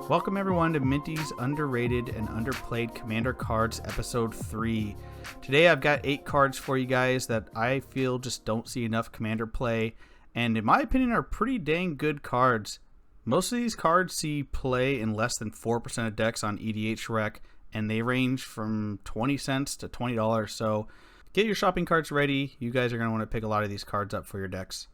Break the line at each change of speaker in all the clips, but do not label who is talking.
Welcome everyone to Minty's Underrated and Underplayed Commander Cards Episode 3. Today I've got 8 cards for you guys that I feel just don't see enough Commander play, and in my opinion are pretty dang good cards. Most of these cards see play in less than 4% of decks on EDH Rec, and they range from 20 cents to $20, so get your shopping carts ready. You guys are going to want to pick a lot of these cards up for your decks.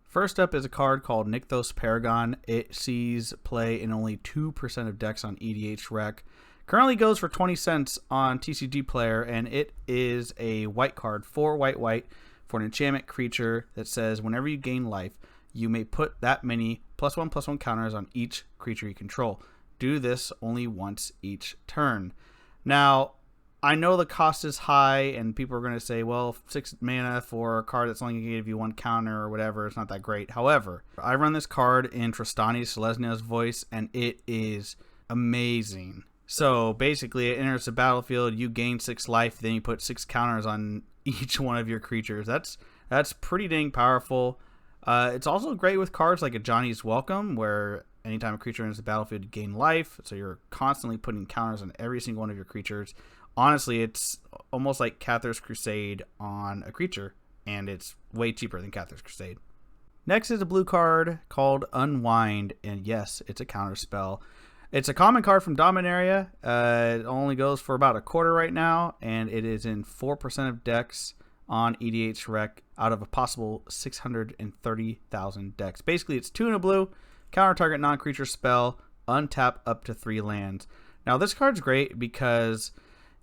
First up is a card called Nyx Paragon. It sees play in only 2% of decks on EDH Rec. Currently goes for 20 cents on TCG Player, and it is a white card, 4 white for an enchantment creature that says whenever you gain life, you may put that many +1/+1 counters on each creature you control. Do this only once each turn. Now, I know the cost is high, and people are going to say, well, 6 mana for a card that's only going to give you 1 counter or whatever, it's not that great. However, I run this card in Tristani Selesnya's voice, and it is amazing. So basically, it enters the battlefield, you gain 6 life, then you put 6 counters on each one of your creatures. That's pretty dang powerful. It's also great with cards like a Johnny's Welcome, where anytime a creature enters the battlefield, you gain life, so you're constantly putting counters on every single one of your creatures. Honestly, it's almost like Cathar's Crusade on a creature, and it's way cheaper than Cathar's Crusade. Next is a blue card called Unwind, and yes, it's a counter spell. It's a common card from Dominaria. It only goes for about a quarter right now, and it is in 4% of decks on EDH Rec out of a possible 630,000 decks. Basically, it's 2 and a blue, counter target non-creature spell, untap up to 3 lands. Now, this card's great because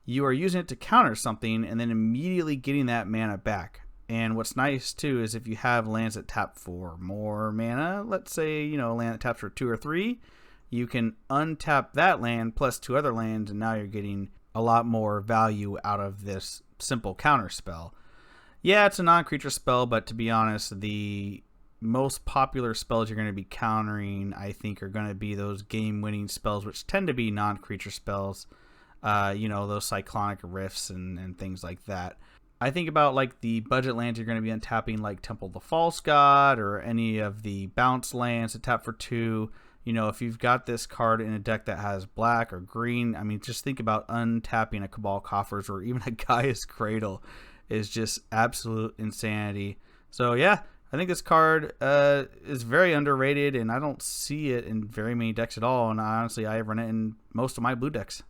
you are using it to counter something and then immediately getting that mana back. And what's nice too is if you have lands that tap for more mana, let's say, a land that taps for 2 or 3, you can untap that land plus 2 other lands, and now you're getting a lot more value out of this simple counter spell. Yeah, it's a non-creature spell, but to be honest, the most popular spells you're going to be countering, I think, are going to be those game-winning spells, which tend to be non-creature spells. Those cyclonic rifts and things like that. I think about like the budget lands you're going to be untapping, like Temple of the False God or any of the bounce lands that tap for 2. If you've got this card in a deck that has black or green, I mean, just think about untapping a Cabal Coffers or even a Gaia's Cradle is just absolute insanity. So yeah, I think this card is very underrated, and I don't see it in very many decks at all. And honestly, I run it in most of my blue decks.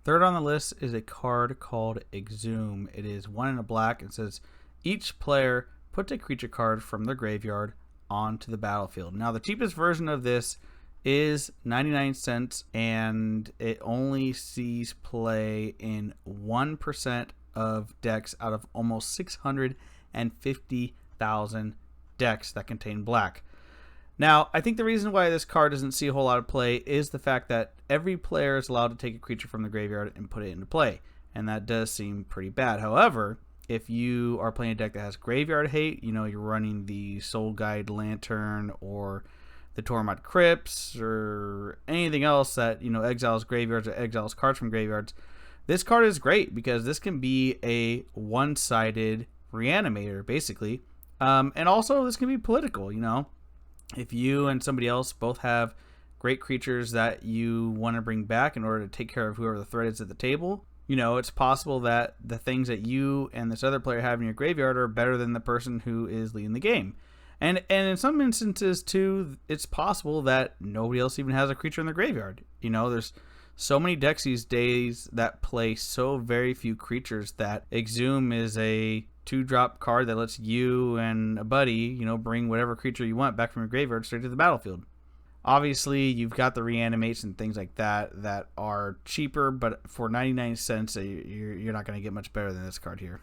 Third on the list is a card called Exhume. It is 1 and a black and says each player puts a creature card from their graveyard onto the battlefield. Now, the cheapest version of this is 99 cents, and it only sees play in 1% of decks out of almost 650,000 decks that contain black. Now, I think the reason why this card doesn't see a whole lot of play is the fact that every player is allowed to take a creature from the graveyard and put it into play, and that does seem pretty bad. However, if you are playing a deck that has graveyard hate, you're running the Soul Guide Lantern or the Tormod Crypts or anything else that, exiles graveyards or exiles cards from graveyards, this card is great because this can be a one-sided reanimator, basically. And also, this can be political, If you and somebody else both have great creatures that you want to bring back in order to take care of whoever the threat is at the table, it's possible that the things that you and this other player have in your graveyard are better than the person who is leading the game. And in some instances, too, it's possible that nobody else even has a creature in their graveyard. There's so many decks these days that play so very few creatures that Exhume is a 2-drop card that lets you and a buddy, bring whatever creature you want back from your graveyard straight to the battlefield. Obviously, you've got the reanimates and things like that are cheaper, but for 99 cents, you're not going to get much better than this card here.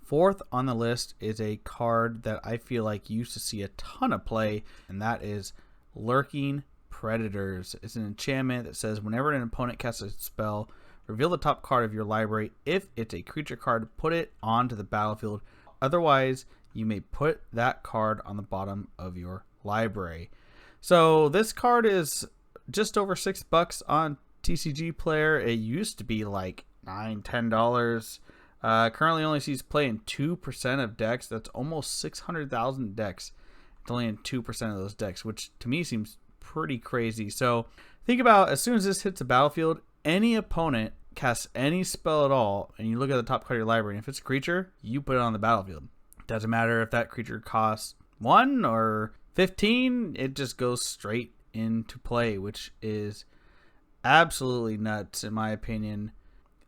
Fourth on the list is a card that I feel like used to see a ton of play, and that is Lurking Predators. It's an enchantment that says whenever an opponent casts a spell, reveal the top card of your library. If it's a creature card, put it onto the battlefield. Otherwise, you may put that card on the bottom of your library. So this card is just over $6 on TCG Player. It used to be like $9, $10. Currently only sees play in 2% of decks. That's almost 600,000 decks. It's only in 2% of those decks, which to me seems pretty crazy. So think about, as soon as this hits the battlefield, any opponent casts any spell at all, and you look at the top card of your library, and if it's a creature, you put it on the battlefield. Doesn't matter if that creature costs 1 or 15, it just goes straight into play, which is absolutely nuts in my opinion.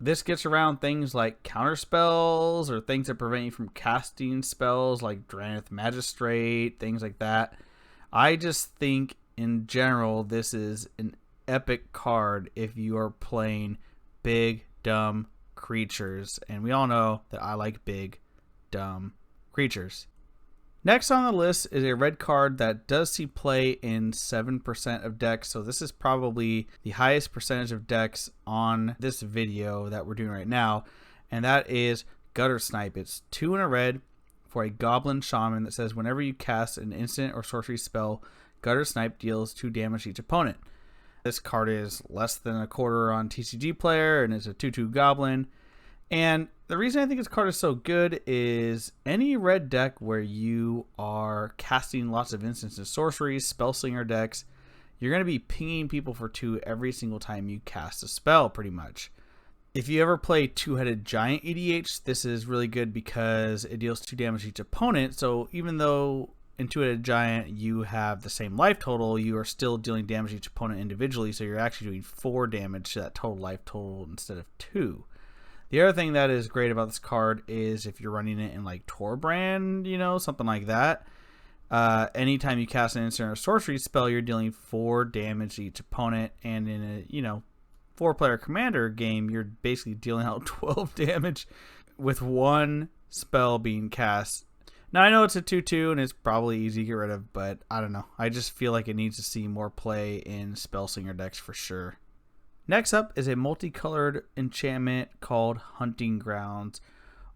This gets around things like counter spells or things that prevent you from casting spells like Dranith Magistrate, things like that. I just think in general this is an epic card if you are playing big dumb creatures, and we all know that I like big dumb creatures. Next on the list is a red card that does see play in 7% of decks, so this is probably the highest percentage of decks on this video that we're doing right now, and that is Gutter Snipe. It's 2 in a red for a Goblin Shaman that says whenever you cast an instant or sorcery spell, Gutter Snipe deals 2 damage to each opponent. This card is less than a quarter on TCG Player, and it's a 2/2 Goblin. And the reason I think this card is so good is any red deck where you are casting lots of instances, sorceries, spellslinger decks, you're going to be pinging people for 2 every single time you cast a spell, pretty much. If you ever play Two-Headed Giant EDH, this is really good because it deals 2 damage to each opponent. So even though in Two-Headed Giant you have the same life total, you are still dealing damage to each opponent individually, so you're actually doing 4 damage to that total life total instead of 2. The other thing that is great about this card is if you're running it in like Torbrand, you know, something like that. Anytime you cast an instant or sorcery spell, you're dealing 4 damage to each opponent, and in a 4-player commander game, you're basically dealing out 12 damage with 1 spell being cast. Now I know it's a 2/2 and it's probably easy to get rid of, but I don't know. I just feel like it needs to see more play in spellslinger decks for sure. Next up is a multicolored enchantment called Hunting Grounds.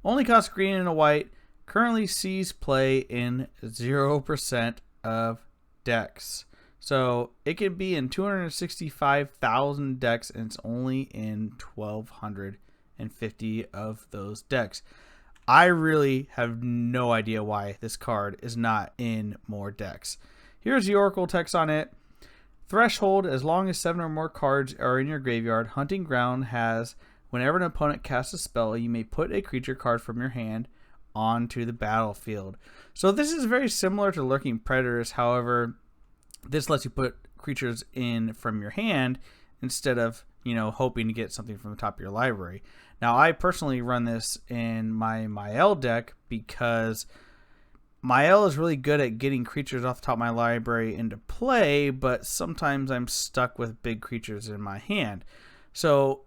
Only costs green and a white. Currently sees play in 0% of decks. So it could be in 265,000 decks, and it's only in 1,250 of those decks. I really have no idea why this card is not in more decks. Here's the Oracle text on it. Threshold: as long as 7 or more cards are in your graveyard, Hunting Ground has, whenever an opponent casts a spell, you may put a creature card from your hand onto the battlefield. So this is very similar to Lurking Predators. However, this lets you put creatures in from your hand instead of, hoping to get something from the top of your library. Now, I personally run this in my Mael deck because Mael is really good at getting creatures off the top of my library into play, but sometimes I'm stuck with big creatures in my hand. So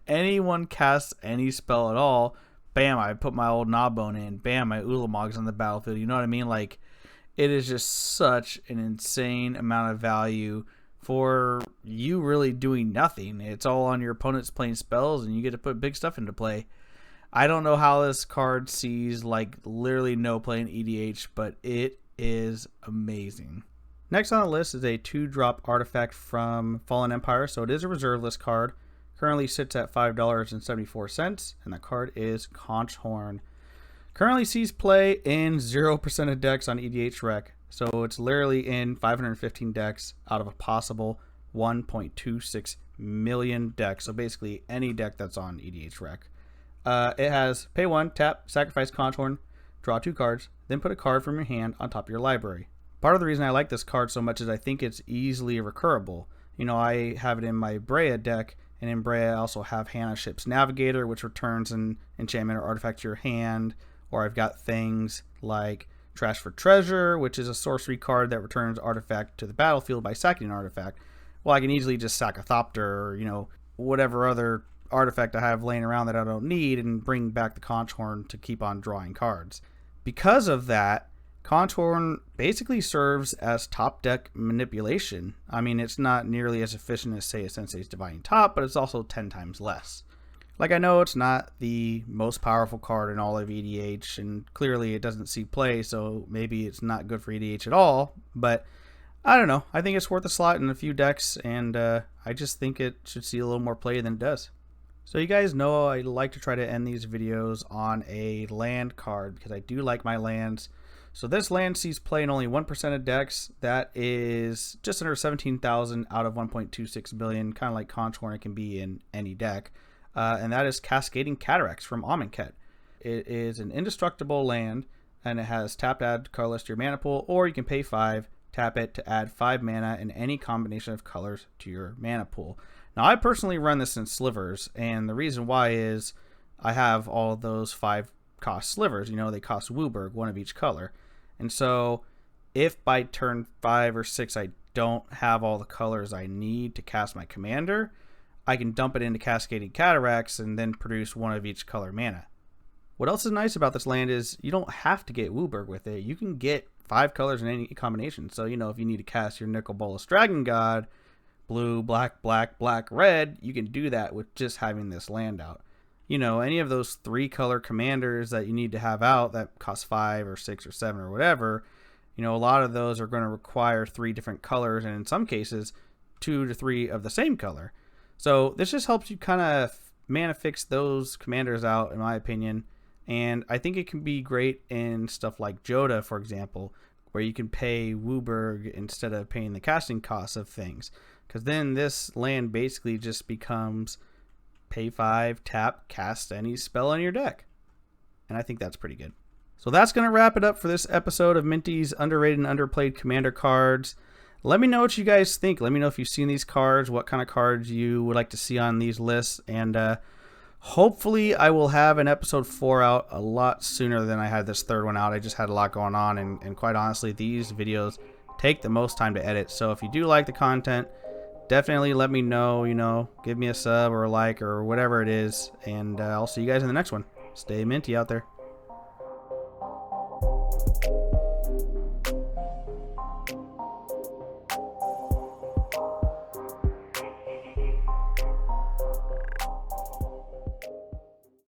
anyone casts any spell at all, bam, I put my old Gnawbone in, bam, my Ulamog's on the battlefield. You know what I mean? Like, it is just such an insane amount of value for you really doing nothing. It's all on your opponents playing spells, and you get to put big stuff into play. I don't know how this card sees like literally no play in EDH, but it is amazing. Next on the list is a 2-drop artifact from Fallen Empire. So it is a reserve list card. Currently sits at $5.74, and the card is Conch Horn. Currently sees play in 0% of decks on EDH Rec. So it's literally in 515 decks out of a possible 1.26 million decks. So basically any deck that's on EDH Rec. It has pay 1, tap, sacrifice Conch Horn, draw 2 cards, then put a card from your hand on top of your library. Part of the reason I like this card so much is I think it's easily recurable. I have it in my Brea deck, and in Brea I also have Hannah Ship's Navigator, which returns an enchantment or artifact to your hand, or I've got things like Trash for Treasure, which is a sorcery card that returns artifact to the battlefield by sacking an artifact. Well, I can easily just sack a Thopter or, whatever other artifact I have laying around that I don't need and bring back the Conch Horn to keep on drawing cards. Because of that, Conch Horn basically serves as top deck manipulation. I mean, it's not nearly as efficient as, say, a Sensei's Divine Top, but it's also 10 times less. Like, I know it's not the most powerful card in all of EDH, and clearly it doesn't see play, so maybe it's not good for EDH at all, but I don't know. I think it's worth a slot in a few decks, and I just think it should see a little more play than it does. So you guys know I like to try to end these videos on a land card because I do like my lands. So this land sees play in only 1% of decks. That is just under 17,000 out of 1.26 billion, kind of like Contour, it can be in any deck. And that is Cascading Cataractes from Amonkhet. It is an indestructible land, and it has tap to add colorless to your mana pool, or you can pay 5, tap it to add 5 mana in any combination of colors to your mana pool. Now, I personally run this in slivers, and the reason why is I have all those 5 cost slivers. You know, they cost Wooburg, one of each color. And so if by turn 5 or 6 I don't have all the colors I need to cast my commander, I can dump it into Cascading Cataracts and then produce one of each color mana. What else is nice about this land is you don't have to get Wooburg with it. You can get 5 colors in any combination. So, you know, if you need to cast your Nicol Bolas Dragon God, blue, black, black, black, red, you can do that with just having this land out. You know, any of those 3 color commanders that you need to have out that cost 5 or 6 or 7 or whatever, you know, a lot of those are going to require 3 different colors, and in some cases 2 to 3 of the same color. So this just helps you kind of mana fix those commanders out, in my opinion. And I think it can be great in stuff like Joda, for example, where you can pay Wooburg instead of paying the casting costs of things, because then this land basically just becomes pay 5, tap, cast any spell on your deck. And I think that's pretty good. So that's going to wrap it up for this episode of Minty's underrated and underplayed commander cards. Let me know what you guys think. Let me know if you've seen these cards, what kind of cards you would like to see on these lists. And hopefully I will have an episode 4 out a lot sooner than I had this third one out. I just had a lot going on. And quite honestly, these videos take the most time to edit. So if you do like the content, definitely let me know, you know, give me a sub or a like or whatever it is, and I'll see you guys in the next one. Stay minty out there.